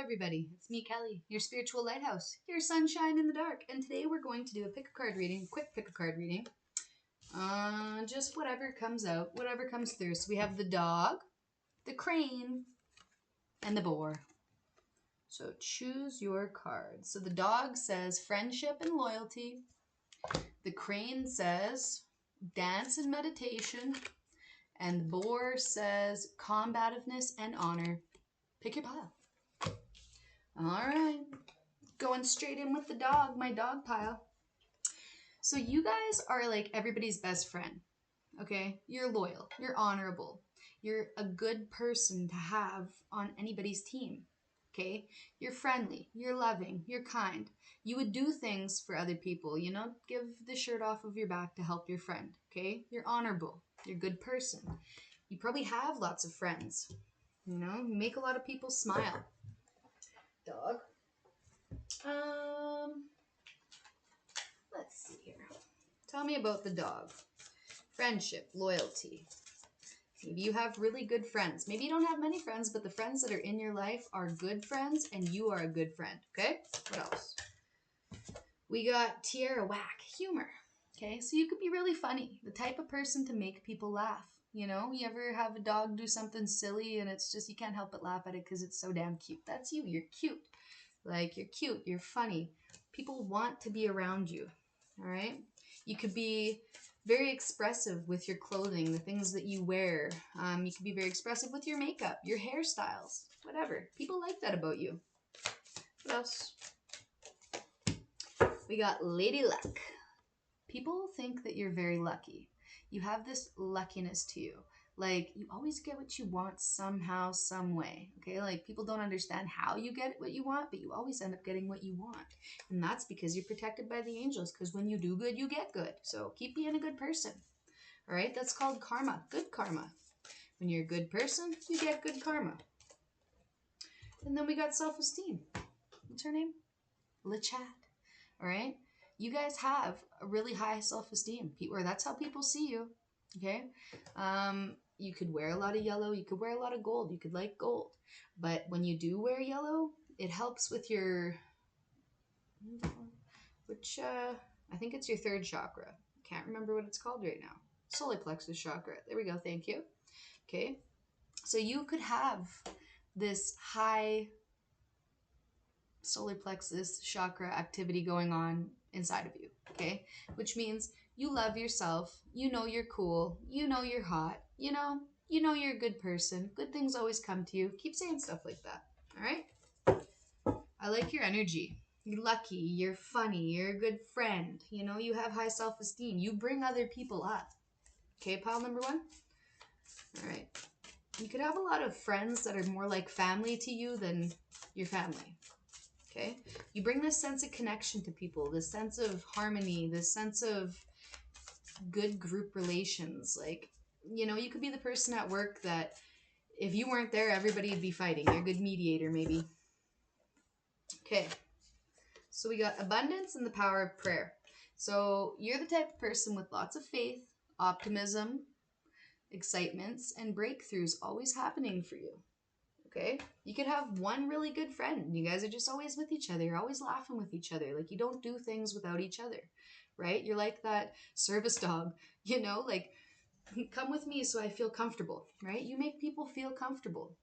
everybody? It's me, Kelly, your Spiritual Lighthouse, your sunshine in the dark. And today we're going to do a pick a card reading, quick pick a card reading. Just whatever comes out, whatever comes through. So we have the dog, the crane, and the boar. So choose your card. So the dog says friendship and loyalty. The crane says dance and meditation. And the boar says combativeness and honor. Pick your pile. All right, going straight in with the dog, my dog pile. So you guys are like everybody's best friend, okay? You're loyal, you're honorable, you're a good person to have on anybody's team, okay? You're friendly, you're loving, you're kind. You would do things for other people, you know, give the shirt off of your back to help your friend, okay? You're honorable, you're a good person. You probably have lots of friends, you know, you make a lot of people smile. Dog. Let's see here. Tell me about the dog. Friendship, loyalty. Maybe you have really good friends. Maybe you don't have many friends, but the friends that are in your life are good friends and you are a good friend. Okay? What else? We got Tierra Whack, humor. Okay? So you could be really funny. The type of person to make people laugh. You know, you ever have a dog do something silly and it's just, you can't help but laugh at it because it's so damn cute. That's you. You're cute. Like, you're cute. You're funny. People want to be around you. All right? You could be very expressive with your clothing, the things that you wear. You could be very expressive with your makeup, your hairstyles, whatever. People like that about you. What else? We got Lady Luck. People think that you're very lucky. You have this luckiness to you. Like, you always get what you want somehow, some way. Okay, like, people don't understand how you get what you want, but you always end up getting what you want. And that's because you're protected by the angels, because when you do good, you get good. So keep being a good person. All right, that's called karma, good karma. When you're a good person, you get good karma. And then we got self-esteem. What's her name? LeChat. All right, you guys have a really high self-esteem, or that's how people see you. Okay, you could wear a lot of yellow, you could wear a lot of gold, you could like gold, but when you do wear yellow, it helps with your, I think it's your third chakra. Can't remember what it's called right now. Solar plexus chakra. There we go. Thank you. Okay, so you could have this high solar plexus chakra activity going on inside of you, okay? Which means you love yourself, you know you're cool, you know you're hot, you know you're a good person. Good things always come to you. Keep saying stuff like that, all right? I like your energy. You're lucky, you're funny, you're a good friend, you know, you have high self-esteem. You bring other people up. Okay, pile number one? All right. You could have a lot of friends that are more like family to you than your family. Okay, you bring this sense of connection to people, this sense of harmony, this sense of good group relations. Like, you know, you could be the person at work that if you weren't there, everybody would be fighting. You're a good mediator, maybe. Okay, so we got abundance and the power of prayer. So you're the type of person with lots of faith, optimism, excitements, and breakthroughs always happening for you. Okay, you could have one really good friend. You guys are just always with each other. You're always laughing with each other. Like, you don't do things without each other, right? You're like that service dog, you know, like, come with me so I feel comfortable, right? You make people feel comfortable.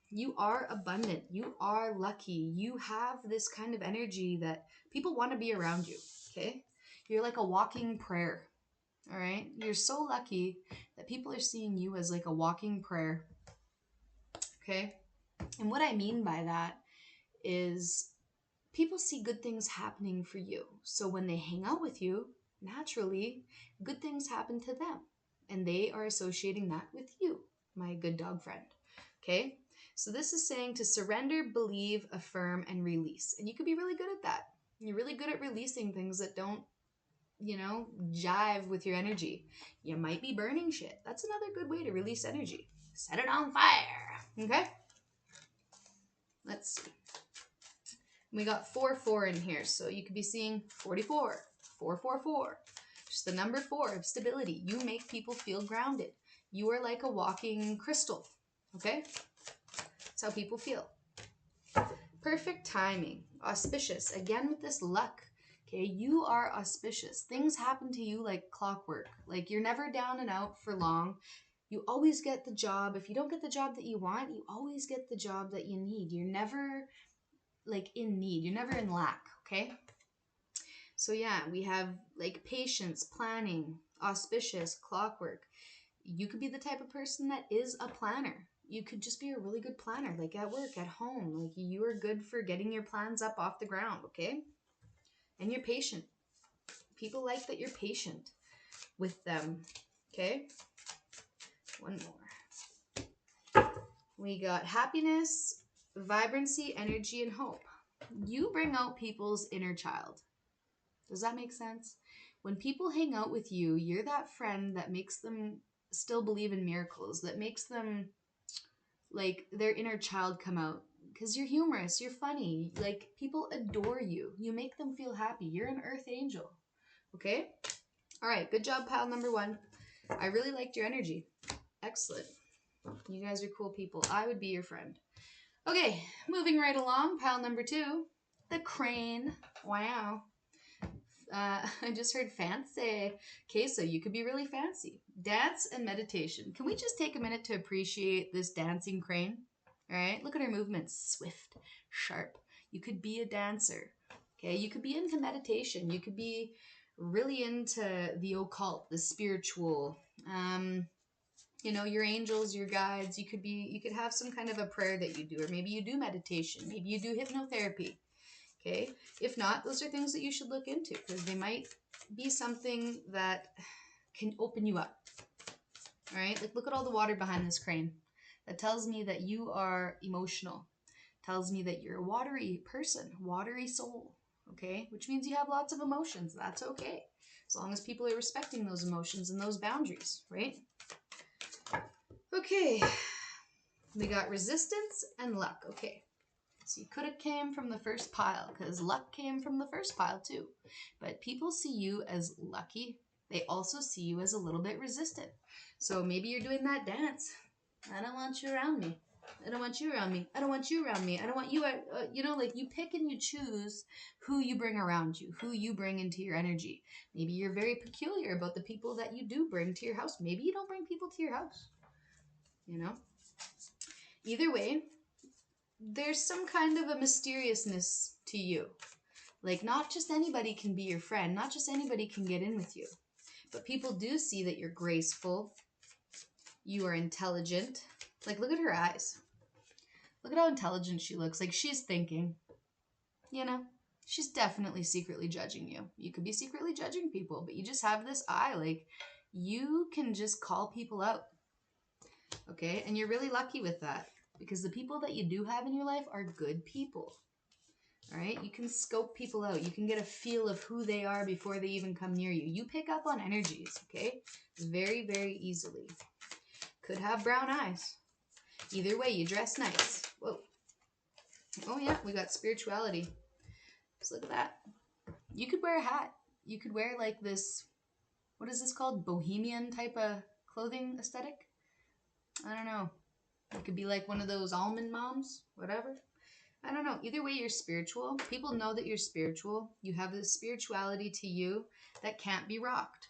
You are abundant. You are lucky. You have this kind of energy that people want to be around you, okay? You're like a walking prayer, all right? You're so lucky that people are seeing you as like a walking prayer, okay? And what I mean by that is people see good things happening for you. So when they hang out with you, naturally, good things happen to them. And they are associating that with you, my good dog friend. Okay? So this is saying to surrender, believe, affirm, and release. And you could be really good at that. You're really good at releasing things that don't, you know, jive with your energy. You might be burning shit. That's another good way to release energy. Set it on fire. Okay? Let's see. We got 4-4 in here, so you could be seeing 44, 444. Just the number 4 of stability. You make people feel grounded. You are like a walking crystal, okay? That's how people feel. Perfect timing. Auspicious. Again with this luck. Okay, you are auspicious. Things happen to you like clockwork. Like you're never down and out for long. You always get the job. If you don't get the job that you want, you always get the job that you need. You're never like in need. You're never in lack, okay? So yeah, we have like patience, planning, auspicious, clockwork. You could be the type of person that is a planner. You could just be a really good planner, like at work, at home. Like you are good for getting your plans up off the ground, okay? And you're patient. People like that you're patient with them, okay? One more. We got happiness, vibrancy, energy, and hope. You bring out people's inner child. Does that make sense? When people hang out with you, you're that friend that makes them still believe in miracles, that makes them like their inner child come out. Because you're humorous, you're funny, like people adore you. You make them feel happy. You're an earth angel, okay? All right, good job, pal number 1. I really liked your energy. Excellent. You guys are cool people. I would be your friend. Okay, moving right along, pal number 2, the crane. Wow. I just heard fancy. Okay, so you could be really fancy. Dance and meditation. Can we just take a minute to appreciate this dancing crane? All right, look at her movements. Swift, sharp. You could be a dancer. Okay, you could be into meditation. You could be really into the occult, the spiritual. You know, your angels, your guides. You could have some kind of a prayer that you do, or maybe you do meditation. Maybe you do hypnotherapy. Okay, if not, those are things that you should look into because they might be something that can open you up. All right, like look at all the water behind this crane. That tells me that you are emotional. Tells me that you're a watery person, watery soul. Okay, which means you have lots of emotions. That's okay, as long as people are respecting those emotions and those boundaries, right? Okay, we got resistance and luck. Okay. So you could have came from the first pile because luck came from the first pile too. But people see you as lucky. They also see you as a little bit resistant. So maybe you're doing that dance. I don't want you around me. I don't want you around me. I don't want you around me. I don't want you, you know, like you pick and you choose who you bring around you, who you bring into your energy. Maybe you're very peculiar about the people that you do bring to your house. Maybe you don't bring people to your house, you know? Either way, there's some kind of a mysteriousness to you. Like not just anybody can be your friend, not just anybody can get in with you. But people do see that you're graceful, you are intelligent. Like look at her eyes. Look at how intelligent she looks. Like she's thinking, you know, she's definitely secretly judging you. You could be secretly judging people, but you just have this eye. Like you can just call people out. Okay, and you're really lucky with that. Because the people that you do have in your life are good people. All right? You can scope people out. You can get a feel of who they are before they even come near you. You pick up on energies, okay? Very, very easily. Could have brown eyes. Either way, you dress nice. Whoa. Oh, yeah, we got spirituality. Just look at that. You could wear a hat. You could wear like this, what is this called? Bohemian type of clothing aesthetic? I don't know. It could be like one of those almond moms, whatever. I don't know. Either way, you're spiritual. People know that you're spiritual. You have this spirituality to you that can't be rocked.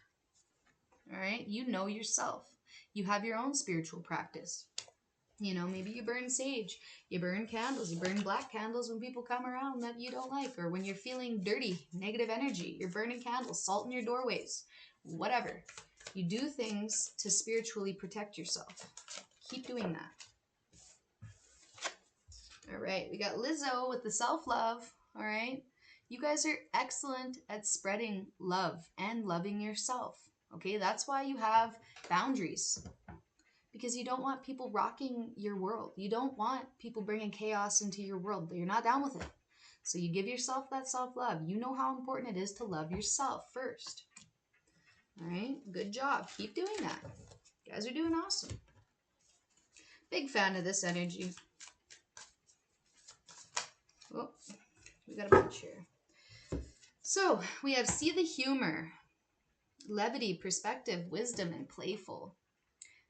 All right? You know yourself. You have your own spiritual practice. You know, maybe you burn sage. You burn candles. You burn black candles when people come around that you don't like. Or when you're feeling dirty, negative energy. You're burning candles, salt in your doorways. Whatever. You do things to spiritually protect yourself. Keep doing that. All right, we got Lizzo with the self-love, all right? You guys are excellent at spreading love and loving yourself, okay? That's why you have boundaries, because you don't want people rocking your world. You don't want people bringing chaos into your world. You're not down with it. So you give yourself that self-love. You know how important it is to love yourself first, all right? Good job. Keep doing that. You guys are doing awesome. Big fan of this energy. Oh, we got a bunch here. So we have see the humor, levity, perspective, wisdom, and playful.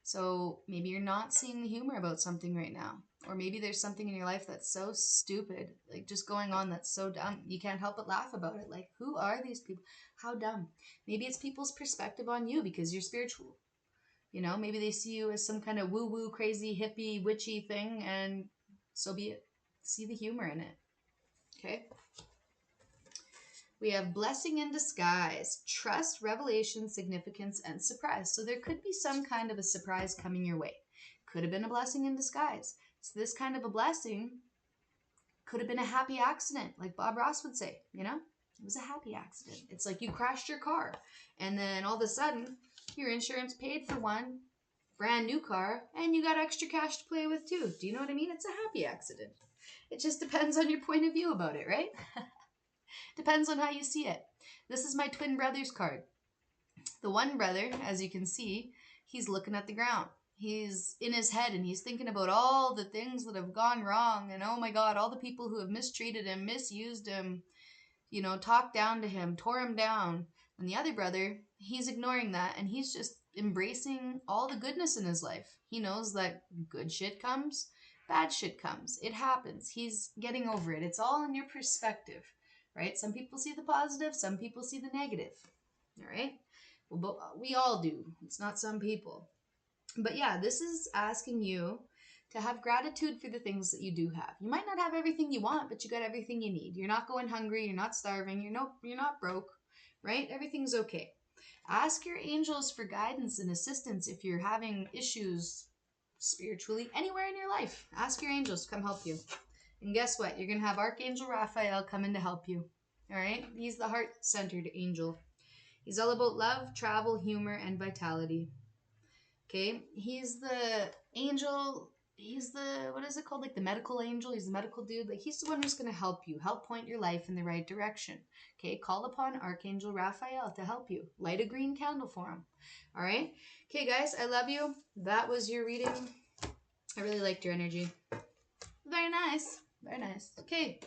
So maybe you're not seeing the humor about something right now. Or maybe there's something in your life that's so stupid, like just going on that's so dumb. You can't help but laugh about it. Like, who are these people? How dumb. Maybe it's people's perspective on you because you're spiritual. You know, maybe they see you as some kind of woo-woo, crazy, hippie, witchy thing, and so be it. See the humor in it. Okay? We have blessing in disguise, trust, revelation, significance, and surprise. So there could be some kind of a surprise coming your way. Could have been a blessing in disguise. So this kind of a blessing could have been a happy accident, like Bob Ross would say, you know? It was a happy accident. It's like you crashed your car, and then all of a sudden, your insurance paid for one brand new car, and you got extra cash to play with too. Do you know what I mean? It's a happy accident. It just depends on your point of view about it, right? Depends on how you see it. This is my twin brother's card. The one brother, as you can see, he's looking at the ground. He's in his head and he's thinking about all the things that have gone wrong, and oh my God, all the people who have mistreated him, misused him, you know, talked down to him, tore him down. And the other brother, he's ignoring that and he's just embracing all the goodness in his life. He knows that good shit comes, bad shit comes. It happens. He's getting over it. It's all in your perspective, right? Some people see the positive, some people see the negative, all right? Well, but we all do. It's not some people. But yeah, this is asking you to have gratitude for the things that you do have. You might not have everything you want, but you got everything you need. You're not going hungry, you're not starving, you're not broke, right? Everything's okay. Ask your angels for guidance and assistance if you're having issues spiritually anywhere in your life. Ask your angels to come help you. And guess what? You're going to have Archangel Raphael come in to help you. All right? He's the heart-centered angel. He's all about love, travel, humor, and vitality. Okay? He's the angel. He's the, what is it called? Like the medical angel. He's the medical dude. Like he's the one who's going to help you, help point your life in the right direction. Okay? Call upon Archangel Raphael to help you. Light a green candle for him. All right? Okay, guys, I love you. That was your reading. I really liked your energy. Very nice. Very nice. Okay,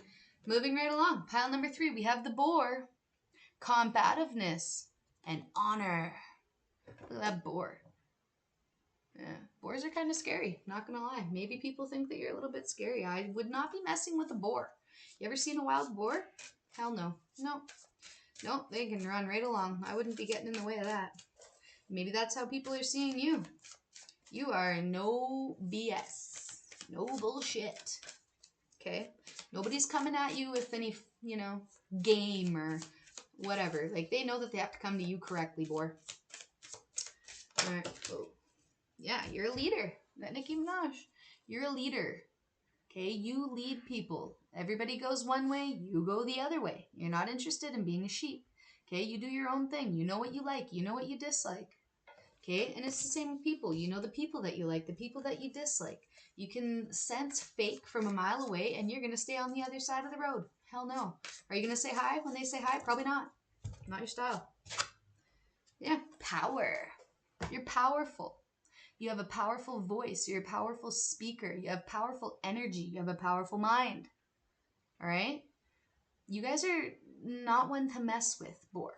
moving right along. Pile number 3, we have the boar, combativeness, and honor. Look at that boar. Yeah, boars are kind of scary, not gonna lie. Maybe people think that you're a little bit scary. I would not be messing with a boar. You ever seen a wild boar? Hell no. Nope, they can run right along. I wouldn't be getting in the way of that. Maybe that's how people are seeing you. You are no BS. No bullshit. Okay? Nobody's coming at you with any, game or whatever. Like, they know that they have to come to you correctly, boar. Alright. Oh. Yeah, you're a leader. That Nicki Minaj. You're a leader. Okay? You lead people. Everybody goes one way, you go the other way. You're not interested in being a sheep. Okay? You do your own thing. You know what you like. You know what you dislike. Okay? And it's the same with people. You know the people that you like, the people that you dislike. You can sense fake from a mile away and you're going to stay on the other side of the road. Hell no. Are you going to say hi when they say hi? Probably not. Not your style. Yeah. Power. You're powerful. You have a powerful voice. You're a powerful speaker. You have powerful energy. You have a powerful mind. All right? You guys are not one to mess with, boar.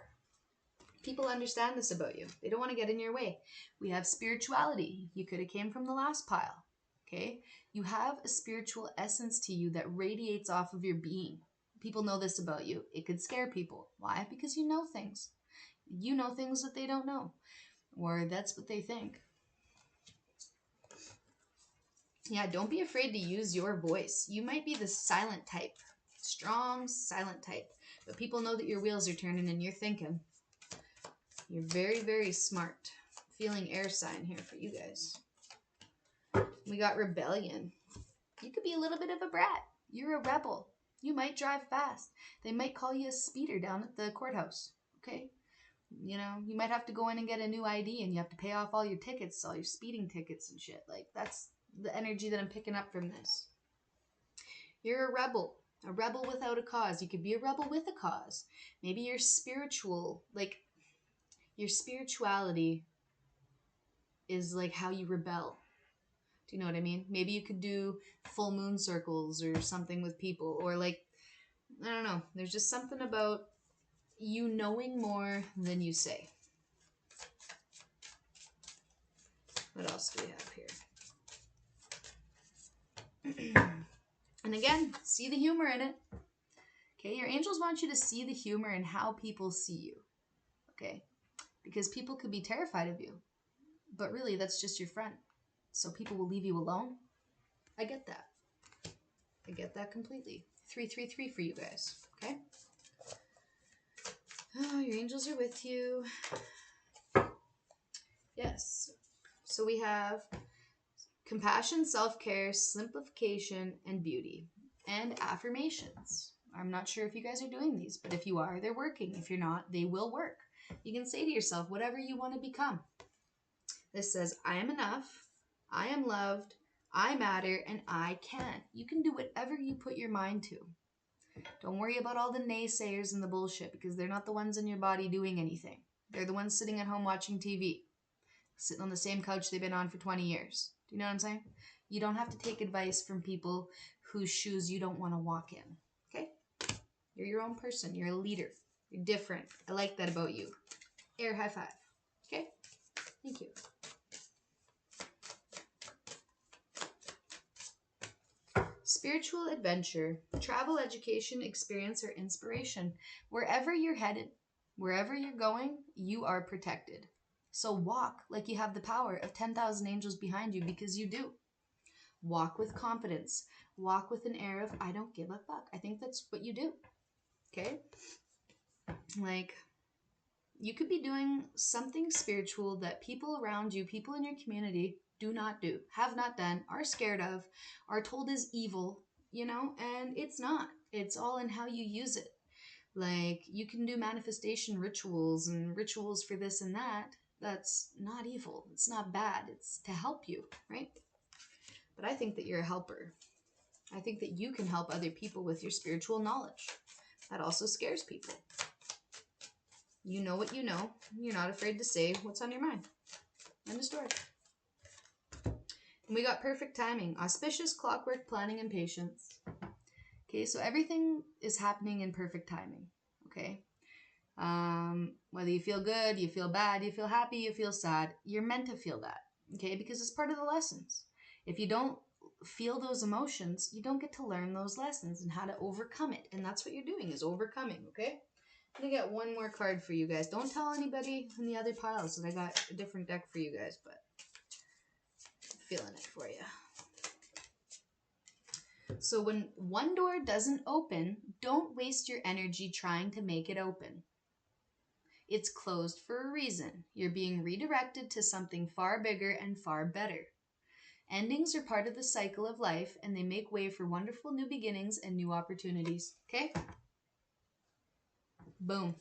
People understand this about you. They don't want to get in your way. We have spirituality. You could have came from the last pile. Okay? You have a spiritual essence to you that radiates off of your being. People know this about you. It could scare people. Why? Because you know things. You know things that they don't know. Or that's what they think. Yeah, don't be afraid to use your voice. You might be the silent type. Strong, silent type. But people know that your wheels are turning and you're thinking. You're very, very smart. Feeling air sign here for you guys. We got rebellion. You could be a little bit of a brat. You're a rebel. You might drive fast. They might call you a speeder down at the courthouse. Okay? You might have to go in and get a new ID and you have to pay off all your tickets, all your speeding tickets and shit. Like, that's the energy that I'm picking up from this. You're a rebel without a cause. You could be a rebel with a cause. Maybe you're spiritual, like, your spirituality is like how you rebel. Do you know what I mean? Maybe you could do full moon circles or something with people. Or like, I don't know. There's just something about you knowing more than you say. What else do we have And again, see the humor in it. Okay, your angels want you to see the humor in how people see you. Okay, because people could be terrified of you, but really that's just your friend. So people will leave you alone. I get that. I get that completely. 333 for you guys. Okay. Oh, your angels are with you. Yes. So we have compassion, self-care, simplification, and beauty. And affirmations. I'm not sure if you guys are doing these, but if you are, they're working. If you're not, they will work. You can say to yourself, whatever you want to become. This says, I am enough, I am loved, I matter, and I can. You can do whatever you put your mind to. Don't worry about all the naysayers and the bullshit, because they're not the ones in your body doing anything. They're the ones sitting at home watching TV, sitting on the same couch they've been on for 20 years. Do you know what I'm saying? You don't have to take advice from people whose shoes you don't want to walk in. Okay? You're your own person. You're a leader. You're different. I like that about you. Air high five. Okay? Thank you. Spiritual adventure, travel, education, experience, or inspiration. Wherever you're headed, wherever you're going, you are protected. So walk like you have the power of 10,000 angels behind you, because you do. Walk with confidence. Walk with an air of, I don't give a fuck. I think that's what you do. Okay? Like, you could be doing something spiritual that people around you, people in your community, do not do, have not done, are scared of, are told is evil, you know, and it's not. It's all in how you use it. Like, you can do manifestation rituals and rituals for this and that. That's not evil. It's not bad. It's to help you, right? But I think that you're a helper. I think that you can help other people with your spiritual knowledge. That also scares people. You know what you know. You're not afraid to say what's on your mind. End of story. And we got perfect timing, auspicious, clockwork, planning, and patience. Okay, so everything is happening in perfect timing. Okay, whether you feel good, you feel bad, you feel happy, you feel sad, you're meant to feel that. Okay, because it's part of the lessons. If you don't feel those emotions, you don't get to learn those lessons and how to overcome it. And that's what you're doing, is overcoming. Okay. I'm going to get one more card for you guys. Don't tell anybody in the other piles that I got a different deck for you guys, but I'm feeling it for you. So when one door doesn't open, don't waste your energy trying to make it open. It's closed for a reason. You're being redirected to something far bigger and far better. Endings are part of the cycle of life, and they make way for wonderful new beginnings and new opportunities. Okay? Boom.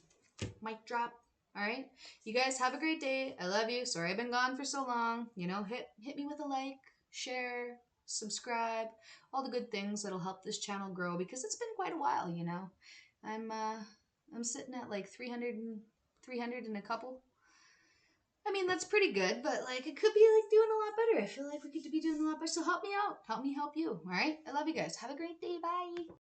Mic drop. All right? You guys have a great day. I love you. Sorry I've been gone for so long. You know, hit me with a like, share, subscribe, all the good things that'll help this channel grow, because it's been quite a while, you know. I'm sitting at like 300 and a couple. I mean, that's pretty good, but like it could be like doing a lot better. I feel like we could be doing a lot better. So help me out. Help me help you. All right? I love you guys. Have a great day. Bye.